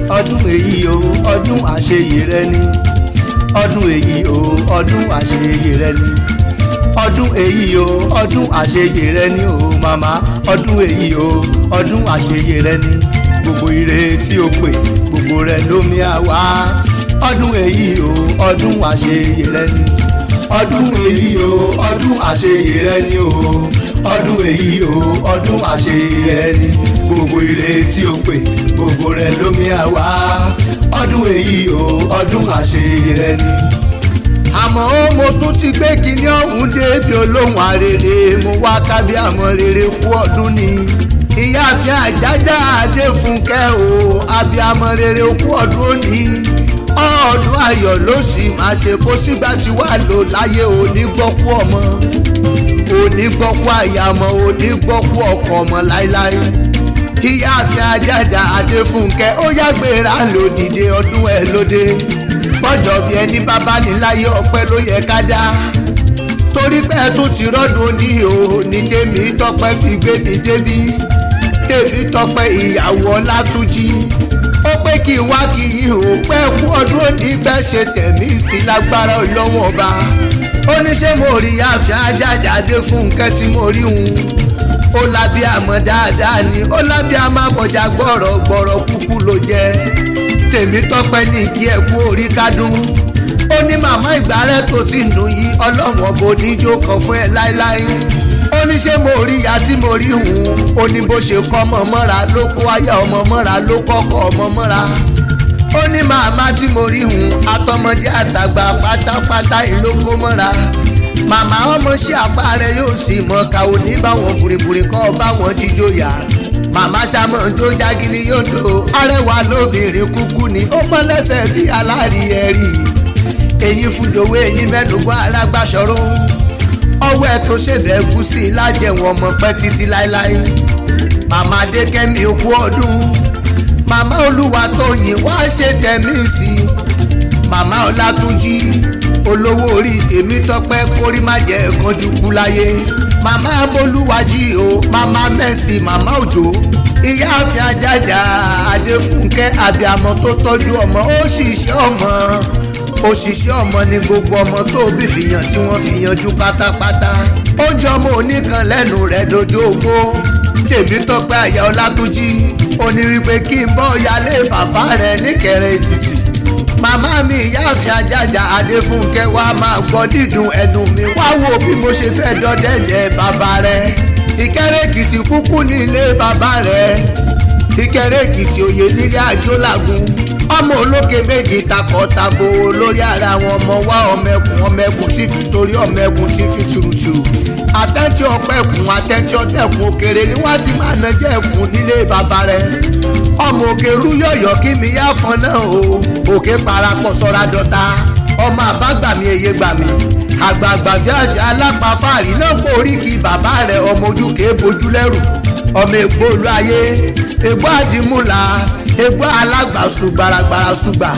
ọdún èyí o ọdún àṣeyè rẹ ni ọdún èyí o ọdún àṣeyè rẹ ni ọdún èyí o ọdún àṣeyè rẹ ni o màmá ọdún èyí o ọdún àṣeyè rẹ ni gbogbo ire tí o pè gbogbo rẹ lómi àwa ọdún èyí o ọdún àṣeyè rẹ ni ọdún èyí o ọdún àṣeyè rẹ ni o ọdún èyí o ọdún àṣeyè rẹ ni gbogbo ire tí o pè gbogbo rẹ lómi àwa ọdún èyí o ọdún àṣeyè rẹ ni. àmọ́ mo tún ti gbé kinní ọ̀hún débi olóhùn àrèrè mo wá kábíàmọ́ rere kú ọdún ni ìyáàfin àjájá Adéfunke o abíàmọ́ rere kú ọdún òní ọdún ayọ̀ ló sì máa ṣe kó sígbà tí wàá lò láyé òní gbọ́kú ọmọ òní gbọ́kú àyàmọ́ òní gbọ́kú ọkọ ọmọ láíláí ìyáàfin Ajaja Adefunke ó yàgbéra lòdìdé ọdún ẹ̀ lóde gbọ́dọ̀ bí ẹni bàbá ní láyé ọpẹ́ ló yẹ ká dá torí pé ẹ tún ti rọ́dún ní o ní tèmi tọpẹ́ fi gbé mi débí tèmi tọpẹ́ ìyàwó Ọlátúnjí ó pé kí n wá kí yín ò pẹ́ kú ọdún òní pẹ́ ṣe tẹ̀mí sí lágbára Ọlọ́run ọba ó ní ṣé mo rí Afin Ajaja Adefunke tí mo rí hun ó lábí àmọ́ dáadáa ni ó lábí àmọ́ àbọ̀jà gbọ̀rọ̀ kúkú ló jẹ́ tèmi tọpẹ́ ní kí ẹ kú orí kádùn ó ní màmá ìgbà rẹ tó ti nù yí Ọlọ́run ọba oníjó kan fún ẹ láéláé ó ní ṣé mo rí ìyá tí mo rí hùn ó ní bó ṣe kọ́ ọmọ mọ́ra ló kó aya ọmọ mọ́ra ló kọ́kọ́ ọmọ mọ́ra ó ní màmá tí mo rí hùn àtọmọdé àtàgbà pátápátá ìlókó mọ́ra màmá ọmọ ṣe àpá rẹ yóò sì mọ ká ò ní báwọn bùrìbùrì kọ́ báwọn jíjó yá màmá ṣàmọ̀ tó jágiri yóò do arẹwà lóbìnrin kúkú ni ó mọ lẹ́sẹ̀ bí aláàrí ẹ̀rí èyí fúdòwé èyí mẹ́dùnún alágbàṣọ́rọ́ ọwọ́ ẹ̀ tó ṣèbẹ̀ gúsì lájẹ̀wọ̀n ọmọ pẹ́ títí láéláé màmá Adékẹ́mi okú ọdún màmá Olúwatóyìn wá ṣe tẹ̀mí sí màmá Ọlátúnjí olówó orí tèmi tọpẹ́ kórí má jẹ́ kánjú kú láyé màmá Bolúwájí o màmá Mẹ́sì màmá Òjó ìyáàfin Ajaja Adéfunke abiyamọ tó tọ́jú ọmọ ó ṣiṣẹ́ ọmọ òṣìṣẹ́ ọmọ ni gbogbo ọmọ tó bí fìyàn tí wọ́n fi yanjú pátápátá ó jọ ọmọ oníkan lẹ́nu rẹ̀ dojú ogbó tèmi tọpẹ́ àyà Ọlátúnjí ó ní wípé kí n bọ́ yálé bàbá rẹ̀ níkẹrẹ Èkìtì màmá mi ìyáàfin Ajaja Adéfunke wá máa gbọ́ dídùn ẹnu mi wá wo bí mo ṣe fẹ́ dọ́dẹ́jẹ́ bàbá rẹ̀ Ìkẹrẹ Èkìtì kúkú ní ilé bàbá rẹ̀ Ìkẹrẹ Èkìtì òye nílé Àjólàgún ọmọ olókè méjì takọtabo lórí ara wọn ọmọ wa ọmọ ẹkùn tí fi torí ọmọ ẹkùn tí fi tùrùtùrù àtẹ́tí ọpẹ́kùn àtẹ́tí ọtẹ́kùn òkèrè ni wọ́n ti máa nàjẹ́ ẹkùn nílé bàbá rẹ̀ ọmọ òkè rúyọ̀yọ̀ kí mi yá fọn náà o òkè parapọ̀ sọ́ra dọ́ta ọmọ àbágbàmí èyí gbàmí àgbààgbà fíàfíà alápàfáàrí náà kó Oriki bàbá rẹ̀ ọmọ ojú kéé bojú lẹ́rù ọmọ ègbó olú ayé ègbó àdìmúlà egbò alágbàsù gbaragbara ṣùgbà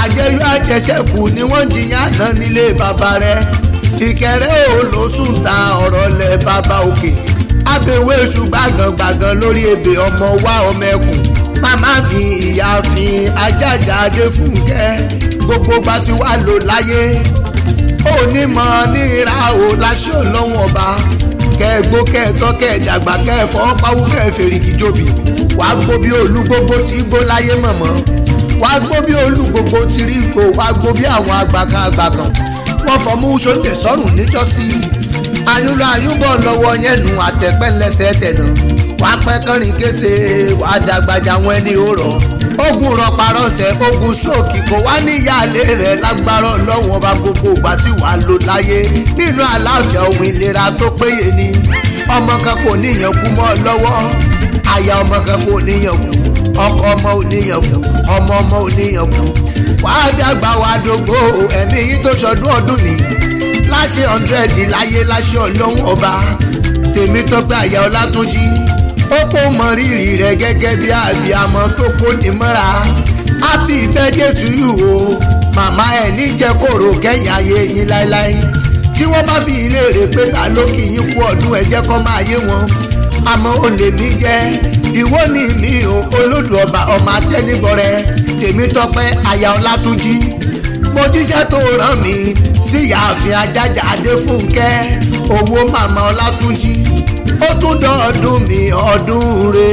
àjẹyọ àjẹsẹkù ni wọ́n jiyàn náà nílé bàbá rẹ̀ Ìkẹrẹ ò ló sùn ta ọ̀rọ̀ lẹ bàbá òkè abẹwé ṣùgbàgàngbàgàn lórí ebè ọmọ wa ọmọ ẹkùn màmá mi ìyáàfin Ajaja Adéfunke gbogbo bá ti wà lò láyé onímọ̀ níra ò láṣẹ Ọlọ́run ọba kẹgbó kẹtọ kẹdàgbà kẹfọ pawú kẹfẹrìkì jòbì wàá gbó bí olú gbogbo tí gbó láyé mọ̀mọ́ wàá gbó bí olú gbogbo tí rí gbó wàá gbó bí àwọn àgbàkan wọ́n fọmú sóńtè sọ́rùn níjọ́sí ayúnlọ ayúbọ̀ lọ́wọ́ yẹn nù àtẹ̀pẹ́lẹsẹ̀ tẹ̀nà wàá pẹ́ kọrin kése wàá dàgbàjà wọn ẹni ó rọ̀ ogun rọparọsẹ̀ ogun stroke kò wá níyàlé rẹ̀ lágbára Ọlọ́run ọba gbogbo ìgbà tí wàá lò láyé nínú àlàáfíà ohun ìlera tó péye ni ọmọ kan kò níyàn kú mọ́ lọ́wọ́ aya ọmọ kan kò níyàn kú ọkọ ọmọ ò níyàn kú ọmọ ò níyàn kú wàá dàgbà wàá dògbò ẹ̀mí yìí tó ṣọdún ọdún ni láṣẹ 100 láyé láṣẹ Ọlọ́run ọba tèmi tọpẹ́ àyà Ọlátúnjí ó kó mọ rírì rẹ̀ gẹ́gẹ́ bí àbíamọ tó kó ní mọ́ra happy birthday to you o màmá ẹ̀ níjẹ́ kóró kẹ́yìn ayé yín láéláé tí wọ́n bá bí ilé rẹ̀ pé ta ló kì í kú ọdún ẹ jẹ́ kó máa yé wọn àmọ́ ó lè mí jẹ́ ìwọ ni mi ò olódù ọba ọmọ atẹ́nigbọrẹ tèmi tọpẹ́ aya Ọlátúnjí mo jíṣẹ́ tó rán mi sí Àfin Ajaja Adéfúnkẹ́ owó màmá Ọlátúnjí ó tún dọ́ọ̀dún mi ọdún re.